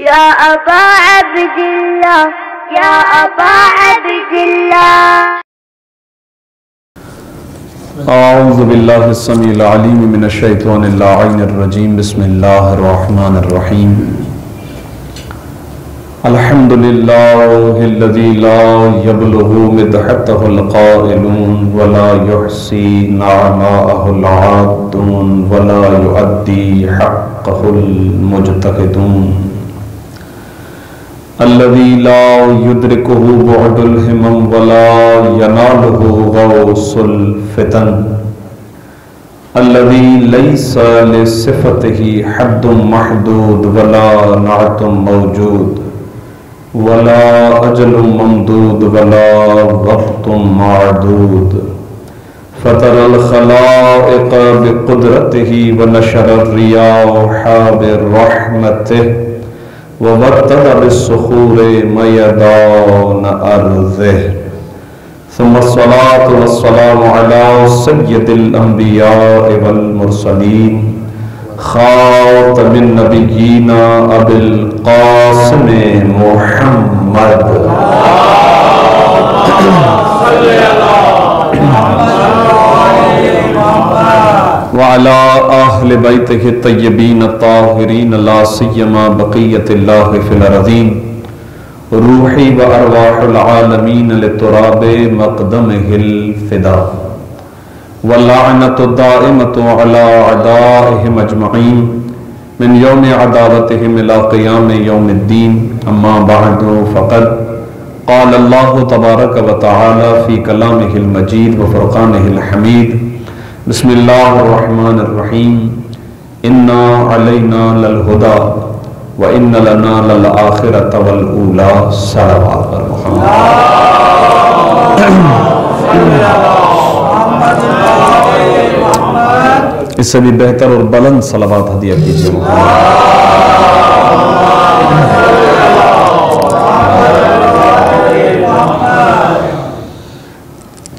يا أبا عبد الله يا أبا عبد الله. أعوذ بالله السميع العليم من الشيطان اللعين الرجيم. بسم الله الرحمن الرحيم. الحمد لله الذي لا يبلغ مدحته القائلون ولا يحصي نعماءه العادون ولا يؤدي حقه المجتهدون. الذي لا يدركه بعد الهمم ولا يناله غوص الفتن. الذي ليس لصفته حد محدود ولا نعت موجود ولا أجل ممدود ولا وقت معدود. فطر الخلائق بقدرته ونشر الرياح برحمته ووطد بالصخور ميدان أرضه. ثم الصلاة والسلام على سيد الأنبياء والمرسلين خاتم النبيين أبي القاسم محمد وعلى أهل بيته الطيبين الطاهرين لا سيما بقية الله في الأرضين. روحي وأرواح العالمين لتراب مقدمه الفداء. واللعنة الدائمة على أعدائهم أجمعين من يوم عداوتهم إلى قيام يوم الدين. أما بعد فقد قال الله تبارك وتعالى في كلامه المجيد وفرقانه الحميد. بسم الله الرحمن الرحيم. إنا علينا للهدى وإن لنا للآخرة والأولى. صلوات محمد. اس سے بھی بہتر اور بلند صلوات ہدیہ کیجئے محمد.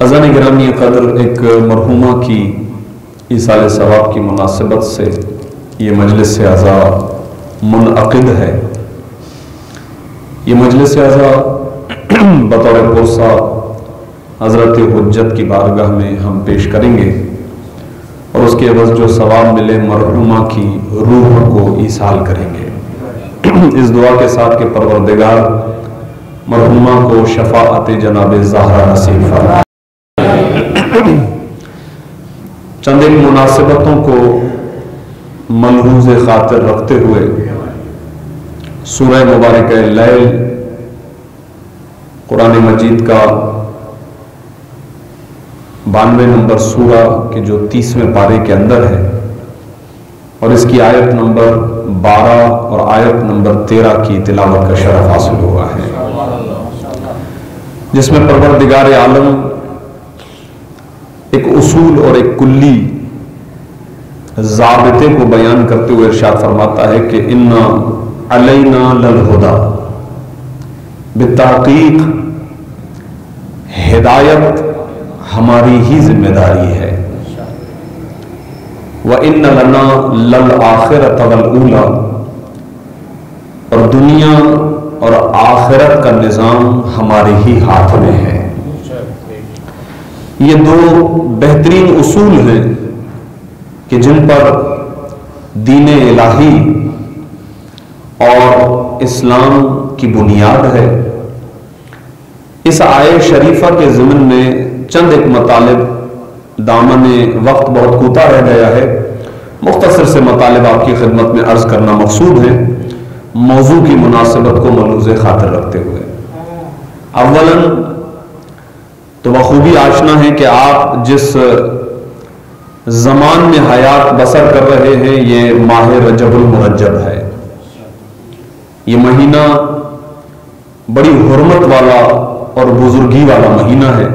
عزیزان گرامی قدر، ایک مرحومہ کی ایصال ثواب کی مناسبت سے یہ مجلس اعزا منعقد ہے. یہ مجلس اعزا بطور پرسہ حضرت حجت کی بارگاہ میں ہم پیش کریں گے اور اس کے عوض جو ثواب ملے مرحومہ کی روح کو ایصال کریں گے. اس دعا کے ساتھ کہ پروردگار مرحومہ کو شفاعت جناب زہرا نصیب فرمائے. چند ایک مناسبتوں کو ملحوظ خاطر رکھتے ہوئے سورہ مبارکہ لیل قرآن مجید کا 92 نمبر سورہ کے جو 30ویں پارے کے اندر ہے اور اس کی آیت نمبر 12 اور آیت نمبر 13 کی تلاوت کا شرف حاصل ہوا ہے، جس میں پروردگار عالم ایک اصول اور ایک کلی ضابطے کو بیان کرتے ہوئے ارشاد فرماتا ہے کہ اِنَّا عَلَيْنَا لَلْهُدَى، بالتحقیق ہدایت ہماری ہی ذمہ داری ہے. وَإِنَّ لَنَا لَلْآخِرَةَ وَالْأُولَى، اور دنیا اور آخرت کا نظام ہمارے ہی ہاتھ میں ہے. یہ دو بہترین اصول ہیں کہ جن پر دین الہی اور اسلام کی بنیاد ہے. اس آیہ شریفہ کے ضمن میں چند ایک مطالب، دامن وقت بہت کوتا رہ گیا ہے، مختصر سے مطالب آپ کی خدمت میں عرض کرنا مقصود ہے موضوع کی مناسبت کو ملحوظ خاطر رکھتے ہوئے. اولاً تو بخوبی آشنا ہے کہ آپ جس زمان میں حیات بسر کر رہے ہیں یہ ماہ رجب المرجب ہے. یہ مہینہ بڑی حرمت والا اور بزرگی والا مہینہ ہے.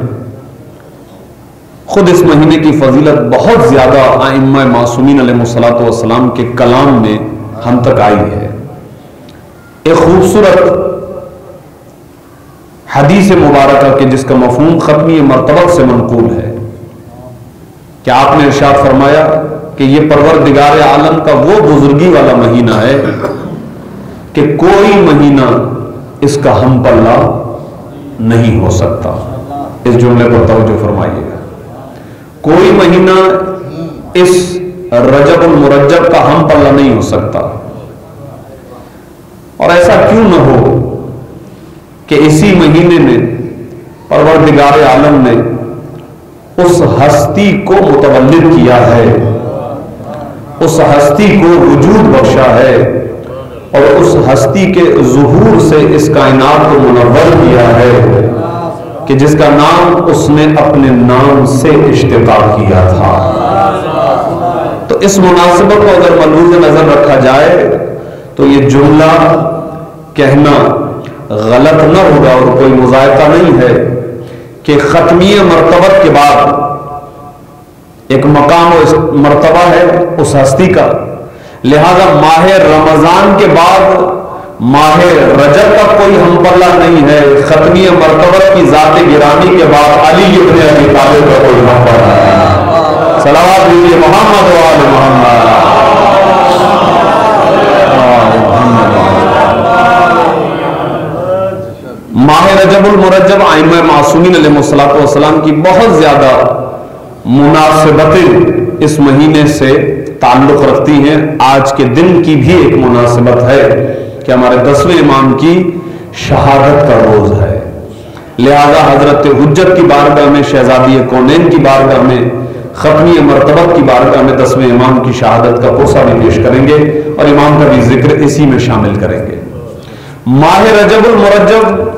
خود اس مہینے کی فضیلت بہت زیادہ ائمہ معصومین علیہ السلام کے کلام میں ہم تک آئی ہے. ایک خوبصورت حدیث مبارکہ کے جس کا مفہوم ختمی مرتبہ سے منقول ہے کہ آپ نے ارشاد فرمایا کہ یہ پروردگار عالم کا وہ بزرگی والا مہینہ ہے کہ کوئی مہینہ اس کا ہم پلہ نہیں ہو سکتا. اس جملے پر توجہ فرمائیے گا. کوئی مہینہ اس رجب المرجب کا ہم پلہ نہیں ہو سکتا. اور ایسا کیوں نہ ہو کہ اسی مہینے میں پروردگار عالم نے اس ہستی کو متولد کیا ہے, اس ہستی کو وجود بخشا ہے, اور اس ہستی کے ظہور سے اس کائنات کو منور کیا ہے کہ جس کا نام اس نے اپنے نام سے اشتقاق کیا تھا. تو اس مناسبت کو اگر ملحوظ نظر رکھا جائے تو یہ جملہ کہنا غلط نہ ہوگا اور کوئی مذائقہ نہیں ہے کہ ختمیہ مرتبت کے بعد ایک مقام و مرتبہ ہے اس ہستی کا, لہذا ماہ رمضان کے بعد ماہ رجب کا کوئی ہم پلہ نہیں ہے. ختمیہ مرتبت کی ذات گرامی کے بعد علی ابن ابی طالب کا کوئی ہم پلہ نہیں ہے. صلوات دیجیے محمد و آل محمد. ماہ رجب المرجب ائمہ معصومین علیہ الصلوۃ والسلام کی بہت زیادہ مناسبتیں اس مہینے سے تعلق رکھتی ہیں. آج کے دن کی بھی ایک مناسبت ہے کہ ہمارے 10ویں امام کی شہادت کا روز ہے, لہذا حضرت حجت کی بارگاہ میں, شہزادی کونین کی بارگاہ میں, ختمی مرتبت کی بارگاہ میں 10ویں امام کی شہادت کا کوسہ بھی پیش کریں گے اور امام کا بھی ذکر اسی میں شامل کریں گے. ماہ رجب المرجب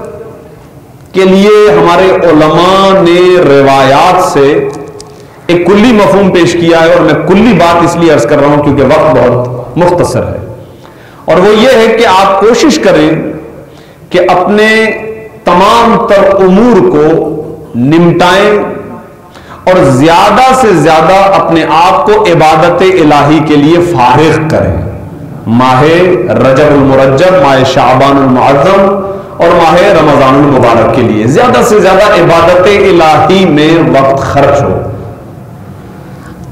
کے لیے ہمارے علماء نے روایات سے ایک کلی مفہوم پیش کیا ہے, اور میں کلی بات اس لیے عرض کر رہا ہوں کیونکہ وقت بہت مختصر ہے, اور وہ یہ ہے کہ آپ کوشش کریں کہ اپنے تمام تر امور کو نمٹائیں اور زیادہ سے زیادہ اپنے آپ کو عبادت الہی کے لیے فارغ کریں. ماہ رجب المرجب, ماہ شعبان المعظم اور ماہ رمضان المبارک کے لیے زیادہ سے زیادہ عبادت الہی میں وقت خرچ ہو.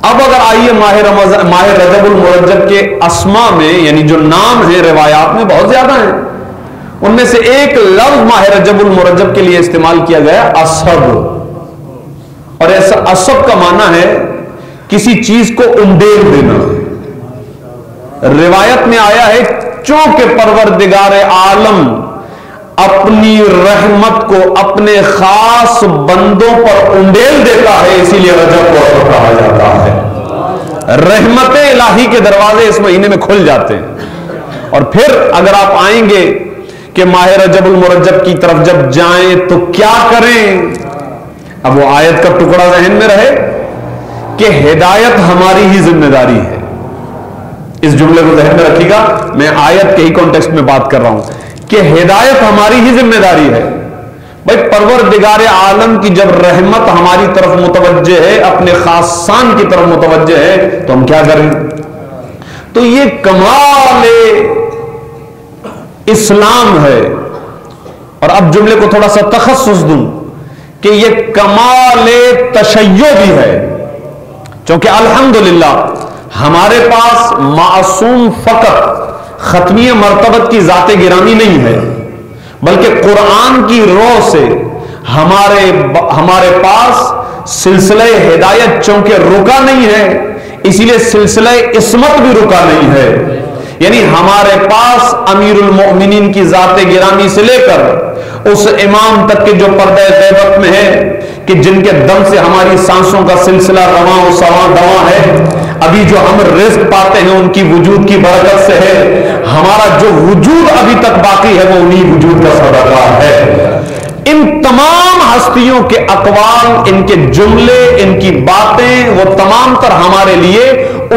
اب اگر آئیے ماہ رجب المرجب کے اسما میں, یعنی جو نام ہیں روایات میں بہت زیادہ ہیں, ان میں سے ایک لفظ ماہ رجب المرجب کے لیے استعمال کیا گیا اسب, اور ایسا اسب کا معنی ہے کسی چیز کو انڈیل دینا. روایت میں آیا ہے چونکہ پروردگار عالم اپنی رحمت کو اپنے خاص بندوں پر انڈیل دیتا ہے, اسی لیے رجب کو اسب کہا جاتا ہے. رحمت الہی کے دروازے اس مہینے میں کھل جاتے ہیں. اور پھر اگر آپ آئیں گے کہ ماہ رجب المرجب کی طرف جب جائیں تو کیا کریں, اب وہ آیت کا ٹکڑا ذہن میں رہے کہ ہدایت ہماری ہی ذمہ داری ہے. اس جملے کو ذہن میں رکھیے گا, میں آیت کے ہی کانٹیکسٹ میں بات کر رہا ہوں کہ ہدایت ہماری ہی ذمہ داری ہے. بھائی پروردگار عالم کی جب رحمت ہماری طرف متوجہ ہے, اپنے خاصان کی طرف متوجہ ہے, تو ہم کیا کریں؟ تو یہ کمال اسلام ہے. اور اب جملے کو تھوڑا سا تخصص دوں کہ یہ کمال تشیع بھی ہے, چونکہ الحمدللہ ہمارے پاس معصوم فقط ختمی مرتبت کی ذات گرامی نہیں ہے, بلکہ قرآن کی روح سے ہمارے پاس سلسلہ ہدایت چونکہ رکا نہیں ہے, اسی لیے سلسلہ عصمت بھی رکا نہیں ہے. یعنی ہمارے پاس امیر المؤمنین کی ذات گرامی سے لے کر اس امام تک کے جو پردہ غیبت میں ہے کہ جن کے دم سے ہماری سانسوں کا سلسلہ رواں و سواں دواں ہے, ابھی جو ہم رزق پاتے ہیں ان کی وجود کی برکت سے ہے. ہمارا جو وجود ابھی تک باقی ہے وہ انہی وجود کا صدقہ ہے. ان تمام ہستیوں کے اقوال, ان کے جملے, ان کی باتیں, وہ تمام تر ہمارے لیے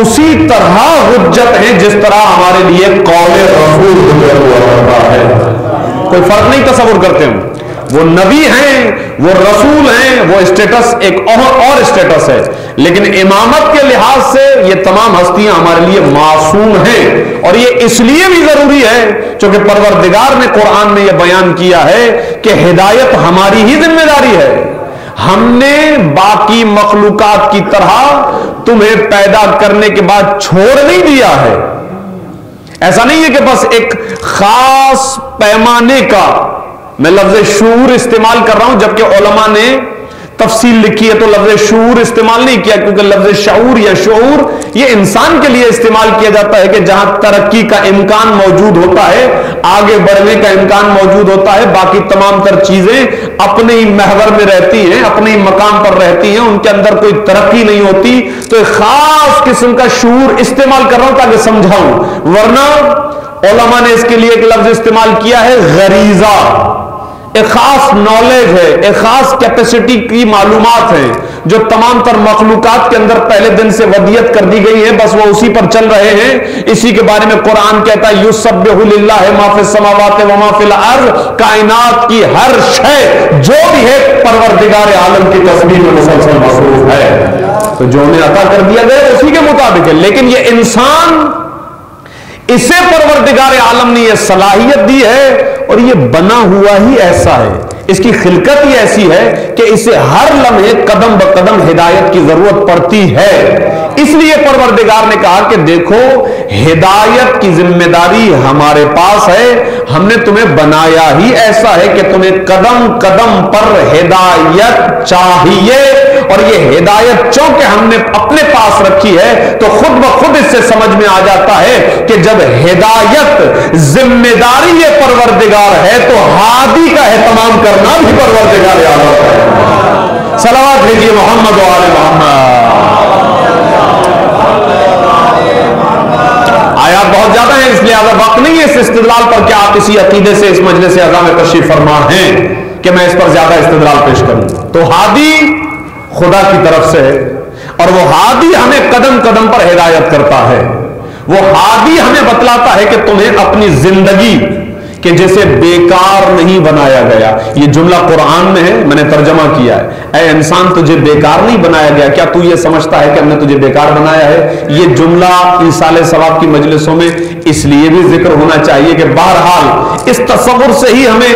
اسی طرح حجت ہیں جس طرح ہمارے لیے قول رسول حجت ہوا کرتا ہے. کوئی فرق نہیں تصور کرتے ہوں, وہ نبی ہیں, وہ رسول ہیں, وہ اسٹیٹس ایک اور اسٹیٹس ہے, لیکن امامت کے لحاظ سے یہ تمام ہستیاں ہمارے لیے معصوم ہیں. اور یہ اس لیے بھی ضروری ہے چونکہ پروردگار نے قرآن میں یہ بیان کیا ہے کہ ہدایت ہماری ہی ذمہ داری ہے. ہم نے باقی مخلوقات کی طرح تمہیں پیدا کرنے کے بعد چھوڑ نہیں دیا ہے. ایسا نہیں ہے کہ بس ایک خاص پیمانے کا میں لفظ شعور استعمال کر رہا ہوں، جبکہ علماء نے تفصیل لکھی ہے تو لفظ شعور استعمال نہیں کیا، کیونکہ لفظ شعور یا شعور یہ انسان کے لیے استعمال کیا جاتا ہے کہ جہاں ترقی کا امکان موجود ہوتا ہے، آگے بڑھنے کا امکان موجود ہوتا ہے، باقی تمام تر چیزیں اپنے ہی محور میں رہتی ہیں، اپنے ہی مقام پر رہتی ہیں، ان کے اندر کوئی ترقی نہیں ہوتی، تو ایک خاص قسم کا شعور استعمال کر رہا ہوں تاکہ سمجھاؤں، ورنہ علماء نے اس کے لیے ایک لفظ استعمال کیا ہے غریزہ، ایک خاص نالج ہے، ایک خاص کیپیسٹی کی معلومات ہیں جو تمام تر مخلوقات کے اندر پہلے دن سے ودیت کر دی گئی ہے، بس وہ اسی پر چل رہے ہیں۔ اسی کے بارے میں قرآن کہتا ہے یسبح للہ ما فی السماوات و ما فی الارض، کائنات کی ہر شے جو بھی ہے پروردگار عالم کی تسبیح میں مسلسل مصروف ہے، تو جو انہیں عطا کر دیا گیا اسی کے مطابق ہے، لیکن یہ انسان اسے پروردگار عالم نے یہ صلاحیت دی ہے اور یہ بنا ہوا ہی ایسا ہے، اس کی خلقت ہی ایسی ہے کہ اسے ہر لمحے قدم بقدم ہدایت کی ضرورت پڑتی ہے۔ اس لیے پروردگار نے کہا کہ دیکھو ہدایت کی ذمہ داری ہمارے پاس ہے، ہم نے تمہیں بنایا ہی ایسا ہے کہ تمہیں قدم قدم پر ہدایت چاہیے، اور یہ ہدایت چونکہ ہم نے اپنے پاس رکھی ہے تو خود بخود اس سے سمجھ میں آ جاتا ہے کہ جب ہدایت ذمہ داری یہ پروردگار ہے تو ہادی کا اہتمام کرنا بھی پروردگار عالم ہے۔ صلوات بھیجیے محمد و آل محمد۔ آیات بہت زیادہ ہیں، اس لیے اگر وقت نہیں ہے اس استدلال پر کہ آپ اسی عقیدے سے اس مجلس اعظم میں تشریف فرما ہیں کہ میں اس پر زیادہ استدلال پیش کروں، تو ہادی خدا کی طرف سے ہے، اور وہ ہادی ہمیں قدم قدم پر ہدایت کرتا ہے، وہ ہادی ہمیں بتلاتا ہے کہ تمہیں اپنی زندگی کہ جسے بیکار نہیں بنایا گیا، یہ جملہ قرآن میں ہے، میں نے ترجمہ کیا ہے، اے انسان تجھے بیکار نہیں بنایا گیا، کیا تو یہ سمجھتا ہے کہ ہم نے تجھے بیکار بنایا ہے؟ یہ جملہ ایصال ثواب کی مجلسوں میں اس لیے بھی ذکر ہونا چاہیے کہ بہرحال اس تصور سے ہی ہمیں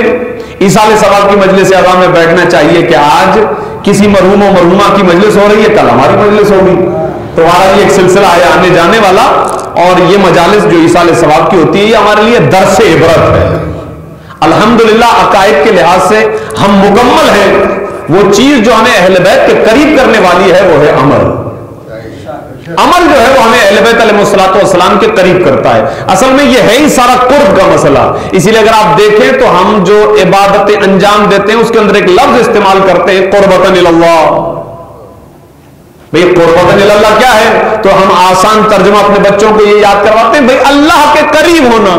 ایصال ثواب کی مجلس اعظم میں بیٹھنا چاہیے کہ آج کسی مرحوم و مرحومہ کی مجلس ہو رہی ہے، کل ہماری مجلس ہوگی، تو ہمارا یہ ایک سلسلہ ہے آنے جانے والا، اور یہ مجالس جو ایصال ثواب کی ہوتی ہے یہ ہمارے لیے درس عبرت ہے۔ الحمدللہ عقائد کے لحاظ سے ہم مکمل ہیں، وہ چیز جو ہمیں اہل بیت کے قریب کرنے والی ہے وہ ہے عمل۔ عمل جو ہے وہ ہمیں اہل بیت علیہ الصلوۃ والسلام کے قریب کرتا ہے، اصل میں یہ ہے ہی سارا قرب کا مسئلہ۔ اسی لیے اگر آپ دیکھیں تو ہم جو عبادتیں انجام دیتے ہیں اس کے اندر ایک لفظ استعمال کرتے ہیں قربتاً اللہ۔ بھئی قربتاً اللہ کیا ہے؟ تو ہم آسان ترجمہ اپنے بچوں کو یہ یاد کرواتے ہیں، بھئی اللہ کے قریب ہونا۔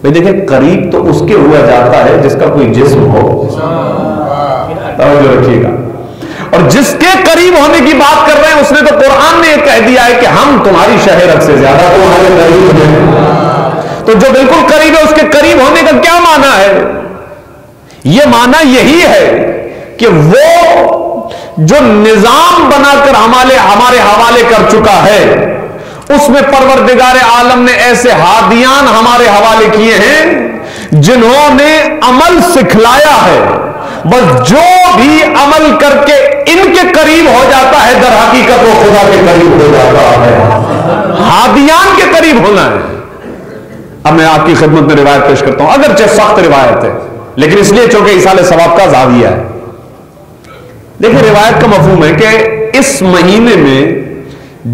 بھئی دیکھیں قریب تو اس کے ہوا جاتا ہے جس کا کوئی جسم ہو، توجہ رکھیے گا، اور جس کے قریب ہونے کی بات کر رہے ہیں اس نے تو قرآن نے یہ کہہ دیا ہے کہ ہم تمہاری شہرت سے زیادہ تمہارے قریب ہیں۔ تو جو بالکل قریب ہے اس کے قریب ہونے کا کیا معنی ہے؟ یہ معنی یہی ہے کہ وہ جو نظام بنا کر ہمارے حوالے کر چکا ہے اس میں پروردگار عالم نے ایسے ہادیان ہمارے حوالے کیے ہیں جنہوں نے عمل سکھلایا ہے، بس جو بھی عمل کر کے ان کے قریب ہو جاتا ہے در حقیقت وہ خدا کے قریب ہو جاتا ہے۔ ہادیان کے قریب ہونا ہے۔ اب میں آپ کی خدمت میں روایت پیش کرتا ہوں، اگرچہ سخت روایت ہے لیکن اس لیے چونکہ ایصال ثواب کا زاویہ ہے۔ دیکھیں روایت کا مفہوم ہے کہ اس مہینے میں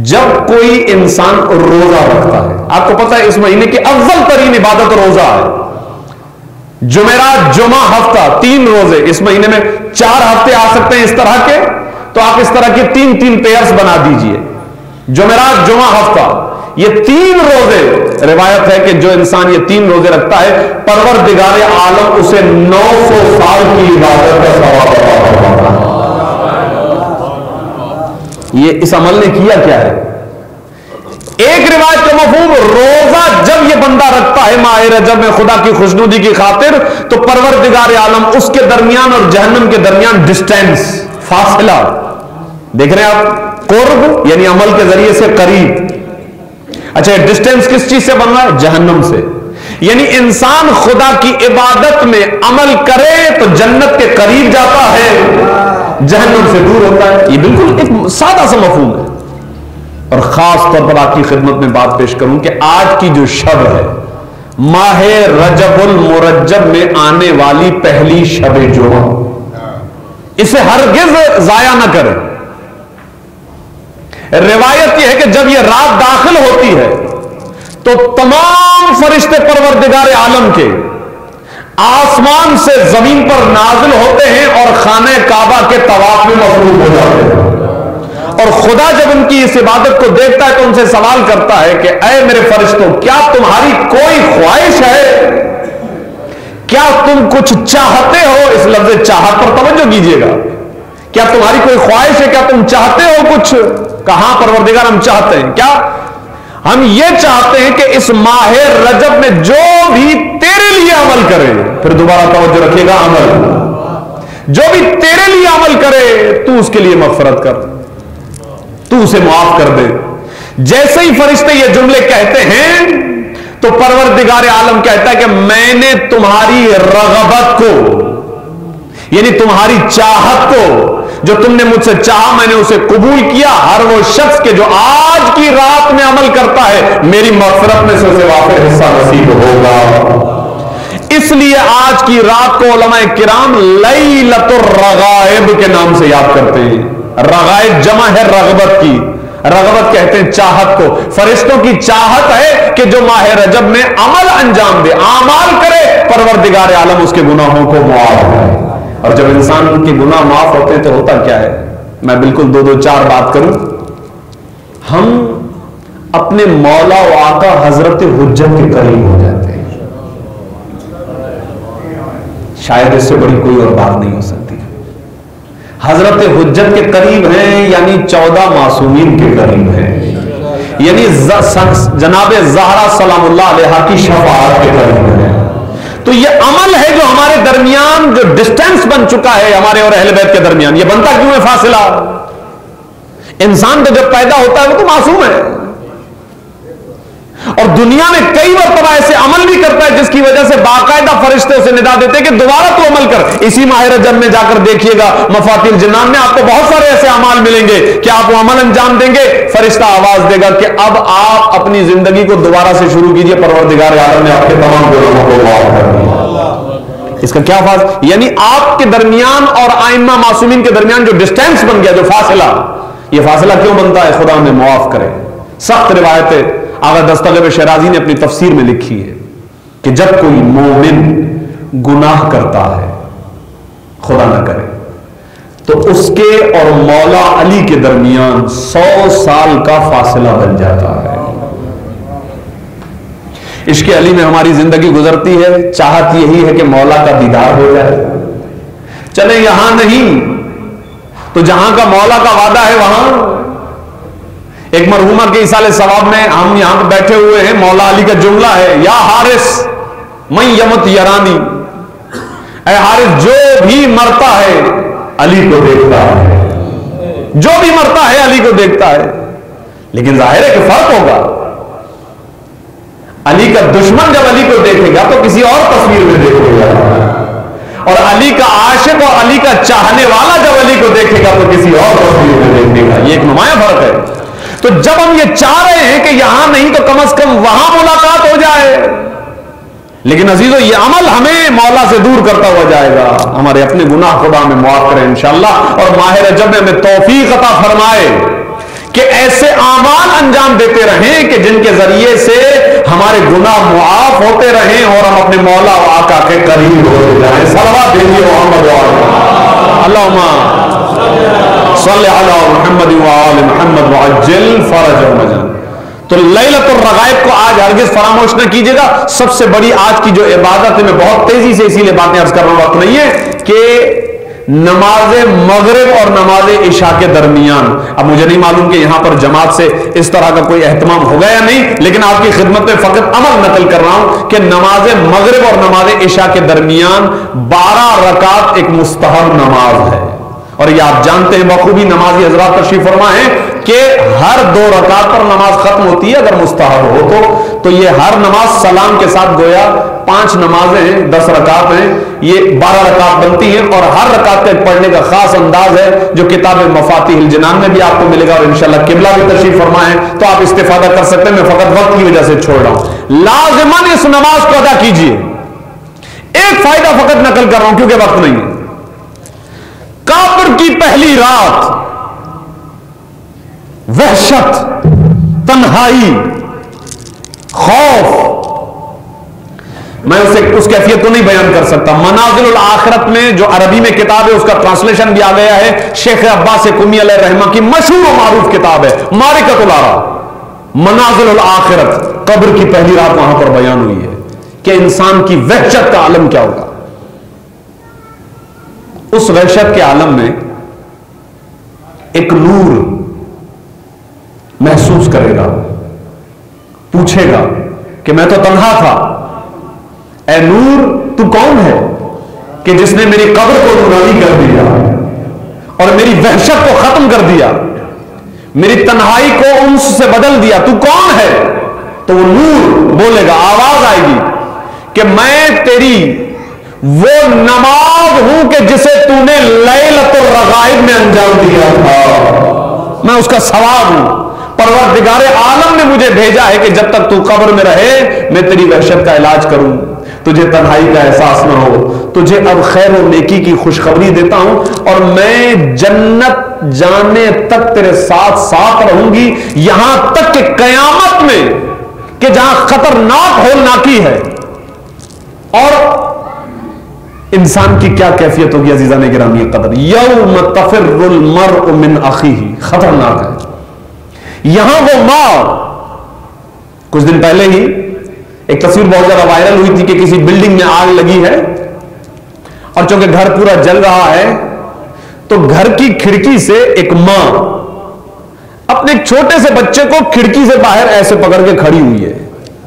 جب کوئی انسان روزہ رکھتا ہے، آپ کو پتا ہے اس مہینے کی افضل ترین عبادت روزہ ہے، جمعرات جمعہ ہفتہ 3 روزے، اس مہینے میں 4 ہفتے آ سکتے ہیں اس طرح کے، تو آپ اس طرح کے 3 پیئرز بنا دیجئے، جمعرات جمعہ ہفتہ، یہ 3 روزے، روایت ہے کہ جو انسان یہ 3 روزے رکھتا ہے پروردگار عالم اسے 900 سال کی عبادت کا ثواب عطا فرماتا ہے۔ یہ اس عمل نے کیا کیا ہے؟ ایک روایت کا مفہوم روزہ جب یہ بندہ رکھتا ہے ماہ رجب میں خدا کی خوشنودی کی خاطر تو پروردگار عالم اس کے درمیان اور جہنم کے درمیان ڈسٹینس، فاصلہ دیکھ رہے ہیں آپ، قرب یعنی عمل کے ذریعے سے قریب، اچھا ڈسٹینس کس چیز سے بن رہا ہے؟ جہنم سے، یعنی انسان خدا کی عبادت میں عمل کرے تو جنت کے قریب جاتا ہے، جہنم سے دور ہوتا ہے۔ یہ بالکل ایک سادہ سا مفہوم ہے، اور خاص طور پر آپ کی خدمت میں بات پیش کروں کہ آج کی جو شب ہے ماہ رجب المرجب میں آنے والی پہلی شب جمعہ، اسے ہرگز ضائع نہ کریں۔ روایت یہ ہے کہ جب یہ رات داخل ہوتی ہے تو تمام فرشتے پروردگار عالم کے آسمان سے زمین پر نازل ہوتے ہیں اور خانہ کعبہ کے طواف میں مصروف ہو جاتے ہیں، اور خدا جب ان کی اس عبادت کو دیکھتا ہے تو ان سے سوال کرتا ہے کہ اے میرے فرشتوں، کیا تمہاری کوئی خواہش ہے؟ کیا تم کچھ چاہتے ہو؟ اس لفظ چاہت پر توجہ کیجیے گا۔ کیا تمہاری کوئی خواہش ہے؟ کیا تم چاہتے ہو کچھ؟ کہاں پروردگار ہم چاہتے ہیں، کیا ہم یہ چاہتے ہیں کہ اس ماہ رجب میں جو بھی تیرے لیے عمل کرے، پھر دوبارہ توجہ رکھیے گا، عمل جو بھی تیرے لیے عمل کرے تو اس کے لیے مغفرت کر، تو اسے معاف کر دے۔ جیسے ہی فرشتے یہ جملے کہتے ہیں تو پروردگار عالم کہتا ہے کہ میں نے تمہاری رغبت کو، یعنی تمہاری چاہت کو، جو تم نے مجھ سے چاہا میں نے اسے قبول کیا۔ ہر وہ شخص کے جو آج کی رات میں عمل کرتا ہے میری مغفرت میں سے اسے واقع حصہ نصیب ہوگا۔ اس لیے آج کی رات کو علماء کرام لیلۃ الرغائب کے نام سے یاد کرتے ہیں۔ رغائب جمع ہے رغبت کی، رغبت کہتے ہیں چاہت کو۔ فرشتوں کی چاہت ہے کہ جو ماہ رجب میں عمل انجام دے، اعمال کرے، پروردگار عالم اس کے گناہوں کو معاف کرے۔ اور جب انسان کے گناہ معاف ہوتے ہیں تو ہوتا کیا ہے، میں بالکل دو چار بات کروں، ہم اپنے مولا و آقا حضرت حجت کے قریب ہو جاتے ہیں۔ شاید اس سے بڑی کوئی اور بات نہیں ہو سکتی۔ حضرت حجت کے قریب ہیں یعنی 14 معصومین کے قریب ہیں، یعنی جناب زہرا سلام اللہ علیہا کی شفاعت کے قریب ہیں۔ تو یہ عمل ہے جو ہمارے درمیان جو ڈسٹینس بن چکا ہے ہمارے اور اہل بیت کے درمیان، یہ بنتا کیوں ہے فاصلہ؟ انسان تو جب پیدا ہوتا ہے وہ تو معصوم ہے، اور دنیا میں کئی مرتبہ ایسے عمل بھی کرتا ہے جس کی وجہ سے باقاعدہ فرشتے اسے ندا دیتے ہیں کہ دوبارہ تو عمل کر۔ اسی ماہ رجب میں جا کر دیکھیے گا مفاتیح الجنان میں آپ کو بہت سارے ایسے اعمال ملیں گے کہ آپ وہ عمل انجام دیں گے، فرشتہ آواز دے گا کہ اب آپ اپنی زندگی کو دوبارہ سے شروع کیجئے، پروردگار عالم نے آپ کے تمام گناہوں کو معاف کر دیا۔ اس کا کیا فاصلہ، یعنی آپ کے درمیان اور ائمہ معصومین کے درمیان جو ڈسٹینس بن گیا، جو فاصلہ، یہ فاصلہ کیوں بنتا ہے؟ خدا ہمیں معاف کرے۔ سخت روایتیں آغا دستغیب شیرازی نے اپنی تفسیر میں لکھی ہے کہ جب کوئی مومن گناہ کرتا ہے، خدا نہ کرے، تو اس کے اور مولا علی کے درمیان 100 سال کا فاصلہ بن جاتا ہے۔ عشق علی میں ہماری زندگی گزرتی ہے، چاہت یہی ہے کہ مولا کا دیدار ہو جائے۔ چلیں یہاں نہیں تو جہاں کا مولا کا وعدہ ہے وہاں۔ ایک مرحومہ کے ایصال ثواب میں ہم یہاں پہ بیٹھے ہوئے ہیں، مولا علی کا جملہ ہے، یا حارث من یمت یرانی، اے حارث جو بھی مرتا ہے علی کو دیکھتا ہے، جو بھی مرتا ہے علی کو دیکھتا ہے۔ لیکن ظاہر ہے کہ فرق ہوگا، علی کا دشمن جب علی کو دیکھے گا تو کسی اور تصویر میں دیکھے گا، اور علی کا عاشق اور علی کا چاہنے والا جب علی کو دیکھے گا تو کسی اور تصویر میں دیکھے گا۔ یہ ایک نمایاں فرق ہے۔ تو جب ہم یہ چاہ رہے ہیں کہ یہاں نہیں تو کم از کم وہاں ملاقات ہو جائے، لیکن عزیزو یہ عمل ہمیں مولا سے دور کرتا ہوا جائے گا۔ ہمارے اپنے گناہ خدا ہمیں معاف کرے انشاءاللہ، اور ماہ رجب میں ہمیں توفیق عطا فرمائے کہ ایسے اعمال انجام دیتے رہیں کہ جن کے ذریعے سے ہمارے گناہ معاف ہوتے رہیں اور ہم اپنے مولا و آقا کے قریب ہوتے جائیں۔ صلوات بھیجیے محمد و اللہم صلی علی محمد و آل محمد وعجل فرجهم عجل۔ تو لیلۃ الرغائب کو آج ہرگز فراموش نہ کیجیے گا۔ سب سے بڑی آج کی جو عبادت ہے، میں بہت تیزی سے اسی لیے باتیں عرض کر رہا ہوں، وقت نہیں ہے، کہ نماز مغرب اور نماز عشاء کے درمیان، اب مجھے نہیں معلوم کہ یہاں پر جماعت سے اس طرح کا کوئی اہتمام ہوگا یا نہیں، لیکن آپ کی خدمت میں فقط عمل نقل کر رہا ہوں کہ نماز مغرب اور نماز عشاء کے درمیان 12 رکعت ایک مستحب نماز ہے، اور یہ آپ جانتے ہیں بخوبی نمازی حضرات تشریف فرما ہے کہ ہر 2 رکعت پر نماز ختم ہوتی ہے اگر مستحب ہو تو یہ ہر نماز سلام کے ساتھ گویا 5 نمازیں ہیں، 10 رکعت ہیں، یہ 12 رکعت بنتی ہیں، اور ہر رکعت کا پڑھنے کا خاص انداز ہے جو کتاب مفاتیح الجنان میں بھی آپ کو ملے گا، اور انشاءاللہ قبلہ بھی تشریف فرمائیں تو آپ استفادہ کر سکتے ہیں، میں فقط وقت کی وجہ سے چھوڑ رہا ہوں۔ لازماً اس نماز کو ادا کیجئے۔ ایک فائدہ فقط نقل کر رہا ہوں کیونکہ وقت نہیں ہے۔ کافر کی پہلی رات وحشت، تنہائی، خوف، میں اس کیفیت کو نہیں بیان کر سکتا۔ منازل الآخرت میں جو عربی میں کتاب ہے اس کا ٹرانسلیشن بھی آ گیا ہے، شیخ عباس قمی علیہ رحمہ کی مشہور و معروف کتاب ہے معرکۃ الآرا، منازل الآخرت، قبر کی پہلی رات وہاں پر بیان ہوئی ہے کہ انسان کی وحشت کا عالم کیا ہوگا۔ اس وحشت کے عالم میں ایک نور محسوس کرے گا، پوچھے گا کہ میں تو تنہا تھا، اے نور تو کون ہے کہ جس نے میری قبر کو نورانی کر دیا اور میری وحشت کو ختم کر دیا، میری تنہائی کو انس سے بدل دیا، تو کون ہے؟ تو وہ نور بولے گا، آواز آئے گی کہ میں تیری وہ نماز ہوں کہ جسے تو نے لیلۃ الرغائب میں انجام دیا تھا، میں اس کا ثواب ہوں۔ پروردگار عالم نے مجھے بھیجا ہے کہ جب تک تو قبر میں رہے میں تیری وحشت کا علاج کروں، تجھے تنہائی کا احساس نہ ہو، تجھے اب خیر و نیکی کی خوشخبری دیتا ہوں، اور میں جنت جانے تک تیرے ساتھ ساتھ رہوں گی، یہاں تک کہ قیامت میں کہ جہاں خطرناک ہولناکی ہے۔ اور انسان کی کیا کیفیت ہوگی عزیزان گرامی قدر، یوم تفر المرء من اخیہ، خطرناک ہے۔ یہاں وہ ماں، کچھ دن پہلے ہی ایک تصویر بہت زیادہ وائرل ہوئی تھی کہ کسی بلڈنگ میں آگ لگی ہے اور چونکہ گھر پورا جل رہا ہے تو گھر کی کھڑکی سے ایک ماں اپنے ایک چھوٹے سے بچے کو کھڑکی سے باہر ایسے پکڑ کے کھڑی ہوئی ہے،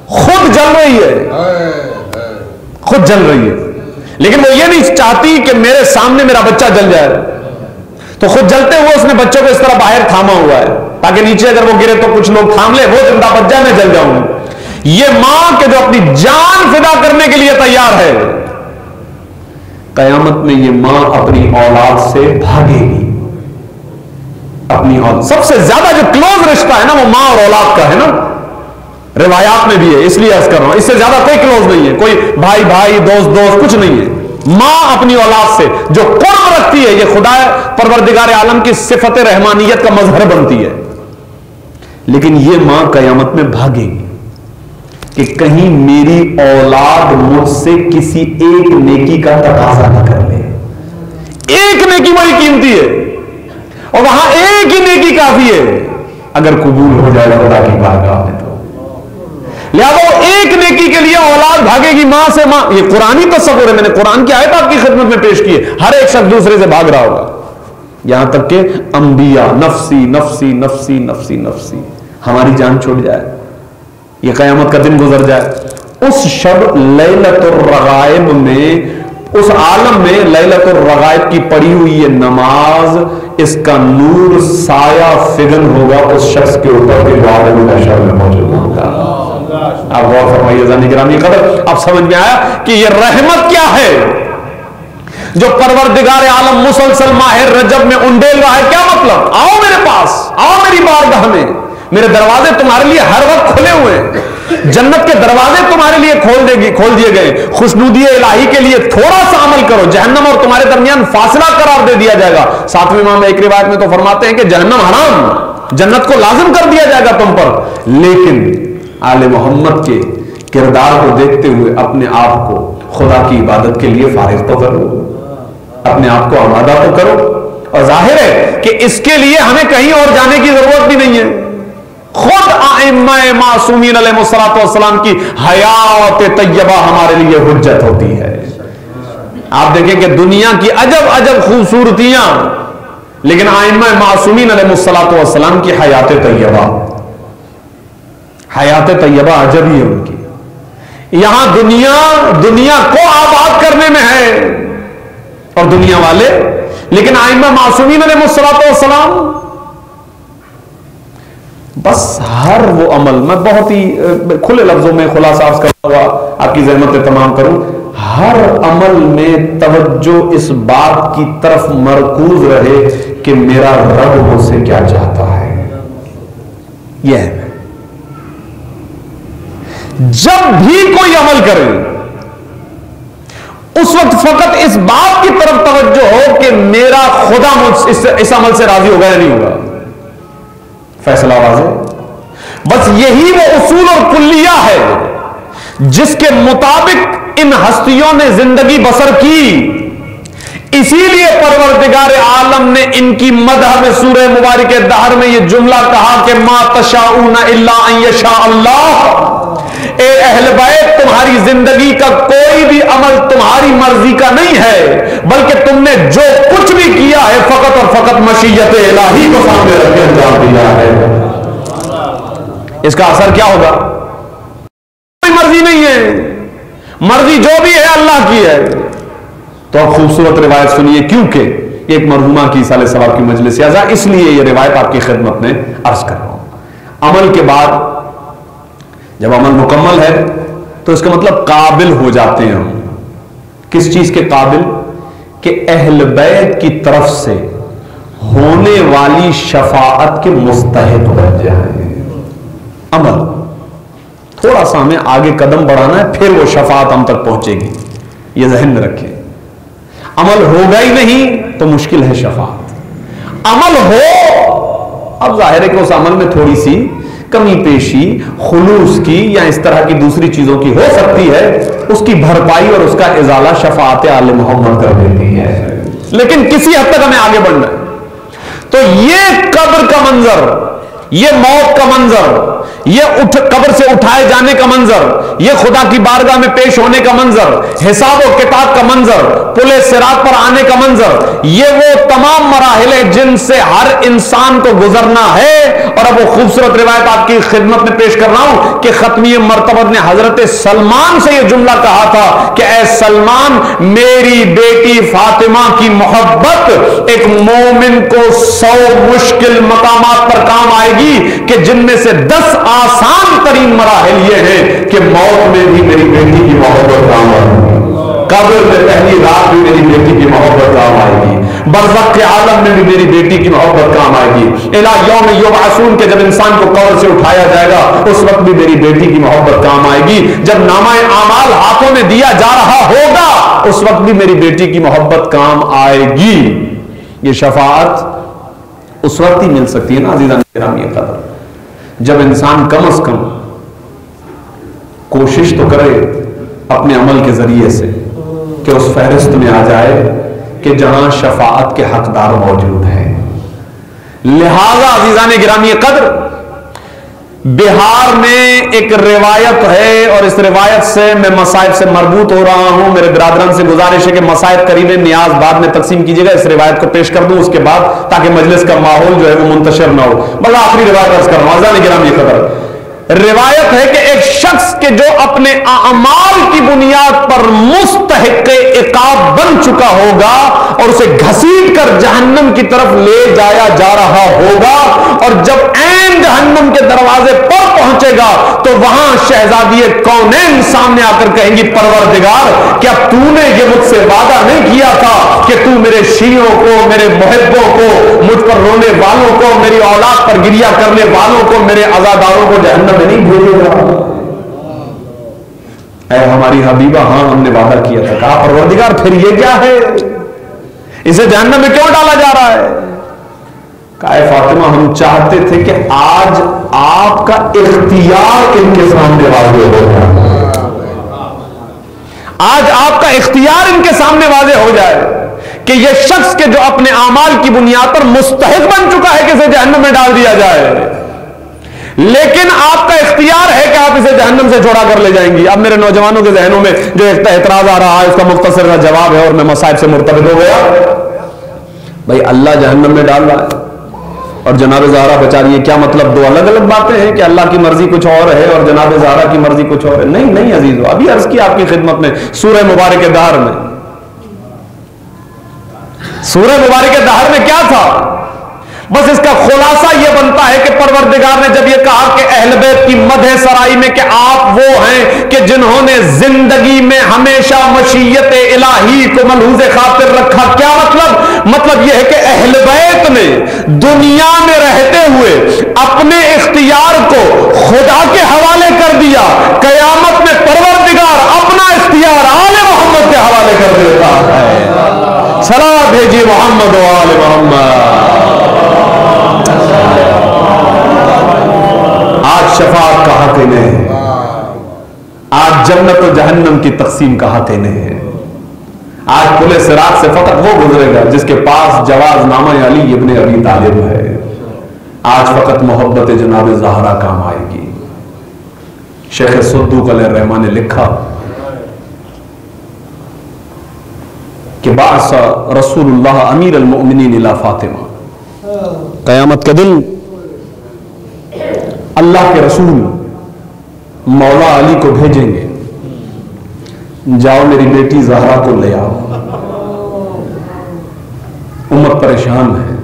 خود جل رہی ہے، خود جل رہی ہے، لیکن وہ یہ نہیں چاہتی کہ میرے سامنے میرا بچہ جل جائے، تو خود جلتے ہوئے اس نے بچے کو اس طرح باہر تھاما ہوا ہے تاکہ نیچے اگر وہ گرے تو کچھ لوگ تھام لے، وہ زندہ بچ جائے، میں جل جاؤں گا۔ یہ ماں کہ جو اپنی جان فدا کرنے کے لیے تیار ہے، قیامت میں یہ ماں اپنی اولاد سے بھاگے گی۔ اپنی اولاد، سب سے زیادہ جو کلوز رشتہ ہے نا وہ ماں اور اولاد کا ہے نا، روایات میں بھی ہے، اس لیے عرض کر رہا ہوں، اس سے زیادہ کوئی کلوز نہیں ہے، کوئی بھائی بھائی دوست دوست کچھ نہیں ہے۔ ماں اپنی اولاد سے جو قرب رکھتی ہے، یہ خدا پروردگار عالم کی صفت رحمانیت کا مظہر بنتی ہے، لیکن یہ ماں قیامت میں بھاگے گی کہ کہیں میری اولاد مجھ سے کسی ایک نیکی کا تقاضا نہ کر لے۔ ایک نیکی بڑی قیمتی ہے اور وہاں ایک ہی نیکی کافی ہے اگر قبول ہو جائے خدا کی بارگاہ میں، تو لہذا وہ ایک نیکی کے لیے اولاد بھاگے گی ماں سے۔ ماں، یہ قرآنی تصور ہے، میں نے قرآن کی آیت آپ کی خدمت میں پیش کی ہے، ہر ایک شخص دوسرے سے بھاگ رہا ہوگا، یہاں تک کہ انبیاء نفسی نفسی نفسی نفسی نفسی، ہماری جان چھوٹ جائے، یہ قیامت کا دن گزر جائے۔ اس شب لیلۃ الرغائب میں، اس عالم میں لیلۃ الرغائب کی پڑھی ہوئی یہ نماز، اس کا نور سایہ فگن ہوگا اس شخص کے اوپر کہ جو عالم محشر میں موجود ہوگا۔ آپ غور فرمائیے ذہن گرامی قدر، اب سمجھ میں آیا کہ یہ رحمت کیا ہے جو پروردگار عالم مسلسل ماہ رجب میں انڈیل رہا ہے۔ کیا مطلب؟ آؤ میرے پاس، آؤ میری بارگاہ میں، میرے دروازے تمہارے لیے ہر وقت کھلے ہوئے ہیں، جنت کے دروازے تمہارے لیے کھول دیے گئے، خوشنودی الہی کے لیے تھوڑا سا عمل کرو، جہنم اور تمہارے درمیان فاصلہ قرار دے دیا جائے گا۔ ساتویں امام ایک روایت میں تو فرماتے ہیں کہ جہنم حرام، جنت کو لازم کر دیا جائے گا تم پر، لیکن آل محمد کے کردار کو دیکھتے ہوئے اپنے آپ کو خدا کی عبادت کے لیے فارغ تو کرو، اپنے آپ کو آمادہ تو کرو، اور ظاہر ہے کہ اس کے لیے ہمیں کہیں اور جانے کی ضرورت بھی نہیں ہے، خود ائمہ معصومین علیہ الصلوۃ والسلام کی حیات طیبہ ہمارے لیے حجت ہوتی ہے۔ آپ دیکھیں کہ دنیا کی عجب عجب خوبصورتیاں، لیکن ائمہ معصومین علیہ الصلوۃ والسلام کی حیات طیبہ، حیات طیبہ عجب ہی ہے ان کی۔ یہاں دنیا کو آباد کرنے میں ہے اور دنیا والے لیکن آئمہ معصومین علیہ الصلوۃ والسلام بس ہر وہ عمل، میں بہت ہی کھلے لفظوں میں خلاصہ عرض کرتا ہوا آپ کی زحمت تمام کروں، ہر عمل میں توجہ اس بات کی طرف مرکوز رہے کہ میرا رب مجھ سے کیا چاہتا ہے. یہ ہے جب بھی کوئی عمل کرے اس وقت فقط اس بات کی طرف توجہ ہو کہ میرا خدا اس عمل سے راضی ہوگا یا نہیں ہوگا. فیصلہ واضح. بس یہی وہ اصول اور کلیہ ہے جس کے مطابق ان ہستیوں نے زندگی بسر کی. اسی لیے پروردگار عالم نے ان کی مدح میں سورہ مبارک دہر میں یہ جملہ کہا کہ ما تشاؤون الا ان یشاء اللہ. اے اہل بیت، تمہاری زندگی کا کوئی بھی عمل تمہاری مرضی کا نہیں ہے، بلکہ تم نے جو کچھ بھی کیا ہے فقط اور فقط مشیت الہی کو سامنے رکھ کے انجام دیا ہے. اس کا اثر کیا ہوگا؟ کوئی مرضی نہیں ہے، مرضی جو بھی ہے اللہ کی ہے. تو اب خوبصورت روایت سنیے، کیونکہ ایک مرحومہ کی سال ثواب کی مجلس اعزا، اس لیے یہ روایت آپ کی خدمت میں عرض کر رہا ہوں. عمل کے بعد جب عمل مکمل ہے تو اس کا مطلب قابل ہو جاتے ہیں ہم. کس چیز کے قابل؟ کہ اہل بیت کی طرف سے ہونے والی شفاعت کے مستحق بن جائیں. عمل تھوڑا سا ہمیں آگے قدم بڑھانا ہے، پھر وہ شفاعت ہم تک پہنچے گی. یہ ذہن میں رکھیں. عمل ہوگا ہی نہیں تو مشکل ہے شفاعت. عمل ہو، اب ظاہر ہے کہ اس عمل میں تھوڑی سی کمی پیشی خلوص کی یا اس طرح کی دوسری چیزوں کی ہو سکتی ہے، اس کی بھرپائی اور اس کا ازالہ شفاعت آل محمد کر دیتی ہے. لیکن کسی حد تک ہمیں آگے بڑھنا ہے. تو یہ قبر کا منظر، یہ موت کا منظر، یہ قبر سے اٹھائے جانے کا منظر، یہ خدا کی بارگاہ میں پیش ہونے کا منظر، حساب و کتاب کا منظر، پل صراط پر آنے کا منظر، یہ وہ تمام مراحل ہیں جن سے ہر انسان کو گزرنا ہے. اور اب وہ خوبصورت روایت آپ کی خدمت میں پیش کر رہا ہوں کہ ختمی مرتبہ نے حضرت سلمان سے یہ جملہ کہا تھا کہ اے سلمان، میری بیٹی فاطمہ کی محبت ایک مومن کو 100 مشکل مقامات پر کام آئے گی کہ جن میں سے 10 آسان ترین مراحل یہ ہیں کہ موت میں بھی میری بیٹی کی محبت کام آئے گی، قبر میں پہلی رات بھی میری بیٹی کی محبت کام آئے گی، برزخ کے عالم میں بھی میری بیٹی کی محبت کام آئے گی، الی یوم یبعثون کے جب انسان کو قبر سے اٹھایا جائے گا اس وقت بھی میری بیٹی کی محبت کام آئے گی، جب نامہ اعمال ہاتھوں میں دیا جا رہا ہوگا اس وقت بھی میری بیٹی کی محبت کام آئے گی. یہ شفاعت اس وقت ہی مل سکتی ہے نا عزیزان گرامی قدر، جب انسان کم از کم کوشش تو کرے اپنے عمل کے ذریعے سے کہ اس فہرست میں آ جائے کہ جہاں شفاعت کے حقدار موجود ہیں. لہذا عزیزان گرامی قدر، بہار میں ایک روایت ہے اور اس روایت سے میں مصائب سے مربوط ہو رہا ہوں. میرے برادران سے گزارش ہے کہ مصائب قریب نیاز بعد میں تقسیم کیجیے گا. اس روایت کو پیش کر دوں اس کے بعد تاکہ مجلس کا ماحول جو ہے وہ منتشر نہ ہو. بس آخری روایت عرض کر رہا ہوں عزیزان گرامی قدر. روایت ہے کہ ایک شخص کے جو اپنے اعمال کی بنیاد پر مستحق عقاب بن چکا ہوگا اور اسے گھسیٹ کر جہنم کی طرف لے جایا جا رہا ہوگا، اور جب عین جہنم کے دروازے پر پہنچے گا تو وہاں شہزادی کونین سامنے آ کر کہیں گی پروردگار، کیا تو نے یہ مجھ سے وعدہ نہیں کیا تھا کہ تو میرے شیعوں کو، میرے محبوں کو، مجھ پر رونے والوں کو، میری اولاد پر گریہ کرنے والوں کو، میرے عزاداروں کو جہنم میں نہیں بھیجے گا؟ اے ہماری حبیبہ، ہاں ہم نے وعدہ کیا تھا. کہا پروردگار پھر یہ کیا ہے، اسے جہنم میں کیوں ڈالا جا رہا ہے؟ کہا اے فاطمہ، ہم چاہتے تھے کہ آج آپ کا اختیار ان کے سامنے واضح ہو جائے، آج آپ کا اختیار ان کے سامنے واضح ہو جائے کہ یہ شخص کے جو اپنے اعمال کی بنیاد پر مستحق بن چکا ہے کہ اسے جہنم میں ڈال دیا جائے، لیکن آپ کا اختیار ہے کہ آپ اسے جہنم سے چھوڑا کر لے جائیں گی. اب میرے نوجوانوں کے ذہنوں میں جو اعتراض آ رہا ہے اس کا مختصر کا جواب ہے اور میں مصائب سے مرتبط ہو گیا. بھائی اللہ جہنم میں ڈال رہا ہے اور جناب زہرا بچا رہی ہے، کیا مطلب؟ دو الگ الگ باتیں ہیں کہ اللہ کی مرضی کچھ اور ہے اور جناب زہرا کی مرضی کچھ اور ہے. نہیں نہیں عزیزو، ابھی عرض کی آپ کی خدمت میں سورہ مبارک دہر میں سورہ مبارک دہر میں کیا تھا؟ بس اس کا خلاصہ یہ بنتا ہے کہ پروردگار نے جب یہ کہا کہ اہل بیت کی مدح سرائی میں کہ آپ وہ ہیں کہ جنہوں نے زندگی میں ہمیشہ مشیت الہی کو ملحوظ خاطر رکھا، کیا مطلب؟ مطلب یہ ہے کہ اہل بیت نے دنیا میں رہتے ہوئے اپنے اختیار کو خدا کے حوالے کر دیا، قیامت میں پروردگار اپنا اختیار آل محمد کے حوالے کر دیتا ہے۔ صلاۃ بھیجیے محمد و آل محمد۔ آج شفاعت کا حق انہیں ہے، آج جنت و جہنم کی تقسیم کا حق انہیں ہے۔ آج پل صراط سے فقط وہ گزرے گا جس کے پاس جواز نامہ علی ابن ابی طالب ہے۔ آج فقط محبت جناب زہرا کام آئے گی۔ شیخ صدوق علیہ الرحمٰن نے لکھا کہ بعث رسول اللہ امیر المؤمنین الی فاطمہ، قیامت کے دن اللہ کے رسول مولا علی کو بھیجیں گے، جاؤ میری بیٹی زہرا کو لے آؤ، امت پریشان ہے،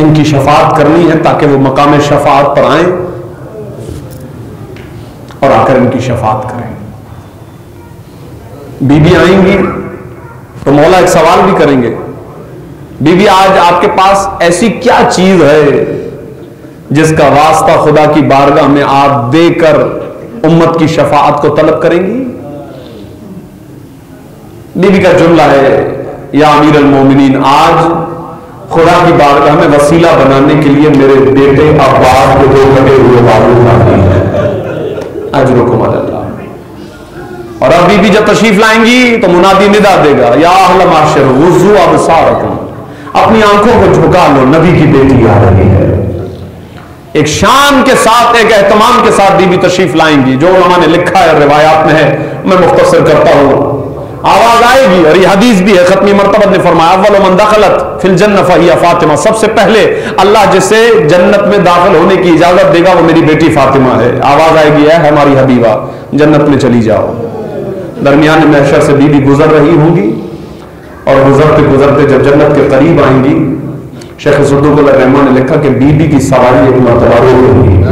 ان کی شفاعت کرنی ہے تاکہ وہ مقام شفاعت پر آئیں اور آ کر ان کی شفاعت کریں۔ بی بی آئیں گی تو مولا ایک سوال بھی کریں گے، بی بی آج آپ کے پاس ایسی کیا چیز ہے جس کا واسطہ خدا کی بارگاہ میں آپ دے کر امت کی شفاعت کو طلب کریں گی؟ بی بی کا جملہ ہے، یا امیر المومنین، آج خدا کی بارگاہ میں وسیلہ بنانے کے لیے میرے بیٹے عباس کے 2 کٹے ہوئے بالوں کافی ہیں، اجرکم علی اللہ۔ اور اب بی بی جب تشریف لائیں گی تو منادی ندا دے گا، یا اہل معاشر غضوا ابصارکم، اپنی آنکھوں کو جھکا لو، نبی کی بیٹی آ رہی ہے۔ ایک شان کے ساتھ، ایک اہتمام کے ساتھ بی بی تشریف لائیں گی، جو علماء نے لکھا ہے، روایات میں ہے، میں مختصر کرتا ہوں۔ آواز آئے گی، اور یہ حدیث بھی ہے، ختمی مرتبہ نے فرمایا اول من دخلت فی الجنہ فہی فاطمہ، سب سے پہلے اللہ جسے جنت میں داخل ہونے کی اجازت دے گا وہ میری بیٹی فاطمہ ہے۔ آواز آئے گی، ہے ہماری حبیبہ جنت میں چلی جاؤ۔ درمیان محشر سے بی بی گزر رہی ہوں گی، اور گزرتے گزرتے جب جنت کے قریب آئیں گی، شیخ صدوق علیہ الرحمٰن نے لکھا کہ بی بی کی سواری ایک مرتبہ روکیں،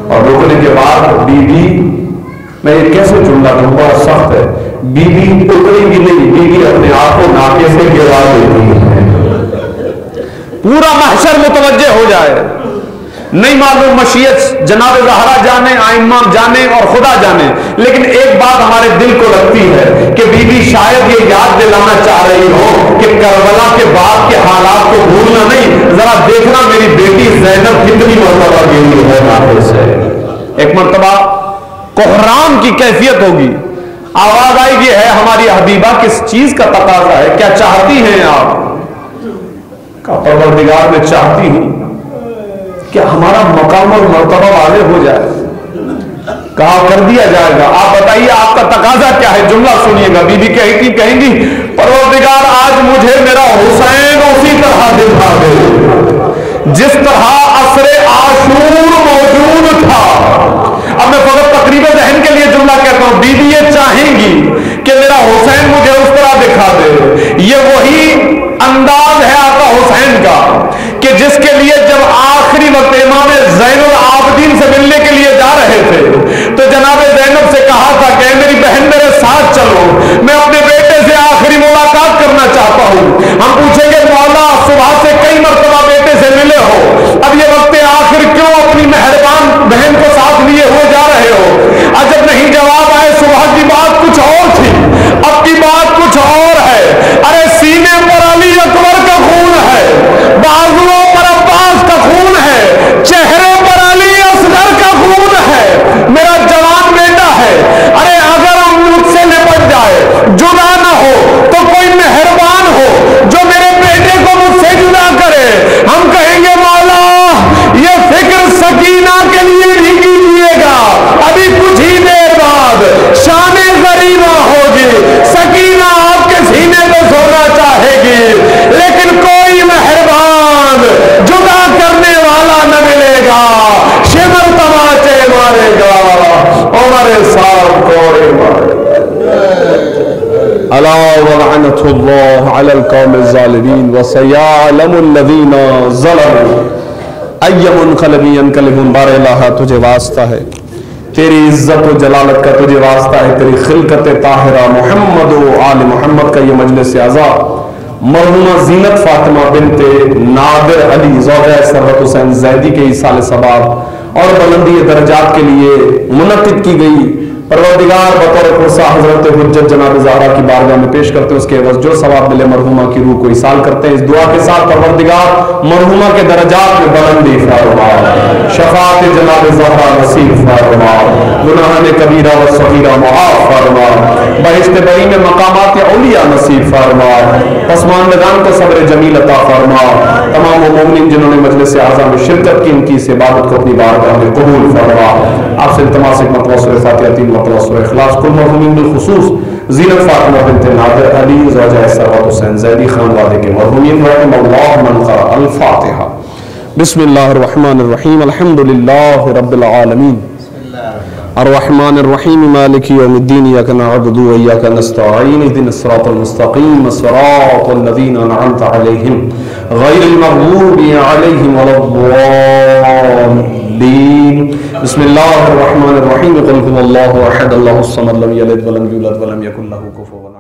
اور روکنے کے بعد بی بی، میں یہ کیسے جملہ کروں، بہت سخت ہے، بی بی اترے گی نہیں، بی بی اپنے آپ کو ناکے سے گرا دیتی ہے۔ پورا محشر متوجہ ہو جائے، نہیں معلوم مشیت جناب زہرا جانے، ائمہ جانے اور خدا جانے، لیکن ایک بات ہمارے دل کو لگتی ہے کہ بی بی شاید یہ یاد دلانا چاہ رہی ہو کہ کربلا کے بعد کے حالات کو بھولنا نہیں، ذرا دیکھنا میری بیٹی زینب کتنی مرتبہ گئی ہے ناطے سے۔ ایک مرتبہ کوہرام کی کیفیت ہوگی، آواز آئے گی، ہے ہماری حبیبہ کس چیز کا تقاضا ہے، کیا چاہتی ہیں آپ؟ کہا پروردگار میں چاہتی ہوں کہ ہمارا مقام اور مرتبہ واضح ہو جائے۔ کہا کر دیا جائے گا، آپ بتائیے آپ کا تقاضا کیا ہے؟ جملہ سنیے گا، بی بی کہیں گی پروردگار آج مجھے میرا حسین اسی طرح دکھا دے جس طرح عصر عاشور موجود تھا۔ اب میں فقط تقریب ذہن کے لیے جملہ کہتا ہوں، بی بی یہ چاہیں گی کہ میرا حسین مجھے اس طرح دکھا دے۔ یہ وہی انداز ہے آقا حسین کا کہ جس کے لیے جب آخری وقت امام زین العابدین سے ملنے کے لیے جا رہے تھے تو جناب زینب سے کہا تھا کہ اے میری بہن میرے ساتھ چلو، میں اپنے بیٹے سے آخری ملاقات کرنا چاہتا ہوں۔ ہم پوچھیں گے مولا صبح سے کئی مرتبہ بیٹے سے ملے ہو، اب یہ وقت آخر کیوں اپنی مہربان بہن کو ساتھ لیے ہوئے جا رہے ہو؟ عجب نہیں جواب آئے، صبح کی بات کچھ اور تھی، اب کی بات کچھ اور ہے۔ ارے سینے پر علی اکبر کا خون ہے، بازوؤں پر عباس کا خون ہے، چہرے پر علی اصغر کا خون ہے، میرا جوان بیٹا ہے۔ ارے اگر الا ولعنۃ اللہ علی القوم الظالمین وسیعلم الذین ظلموا ای منقلب ینقلبون. بار الہ تجھے واسطہ ہے، تیری عزت و جلالت کا تجھے واسطہ ہے، تیری خلقت طاہرہ محمد و آل محمد کا یہ مجلس اعزا مرحومہ زینت فاطمہ بنت نادر علی زوجہ سرورت حسین زیدی کے ایصال ثواب اور بلندی درجات کے لیے منعقد کی گئی. پروردگار بطور پرسا حضرت حجت جناب زہرا کی بارگاہ میں پیش کرتے ہیں، اس کے عوض جو ثواب ملے مرحومہ کی روح کو ایصال کرتے ہیں. اس دعا کے ساتھ پروردگار مرحومہ کے درجات میں بلندی فرما، شفاعت جناب زہرا نصیب فرما، گناہان کبیرہ و صغیرہ معاف فرما، بہشت بری میں مقامات اولیاء نصیب فرما، پسماندگان کو صبر جمیل عطا فرما. تمام مومنین جنہوں نے مجلس اعظم میں شرکت کی ان کی اس عبادت کو اپنی بارگاہ میں قبول فرما. آپ سے التماس ایک مرتبہ سورہ فاتحہ، تین مرتبہ سورہ اخلاص. کل مرحومین بالخصوص زینت فاطمہ بنت نادر علی زوجہ سرورت حسین زیدی خانوادے کے مرحومین رحم اللہ من قرأ الفاتحہ. بسم اللہ الرحمن الرحیم. الحمد للہ رب العالمین الرحمن الرحیم مالک یوم الدین. ایاک نعبد و ایاک نستعین اهدنا الصراط المستقیم صراط الذین انعمت علیہم غیر المغضوب علیہم ولا الضالین. بسم اللہ الرحمن الرحیم. قل هو اللہ احد اللہ الصمد لم یلد ولم یولد ولم یکن له کفوا احد.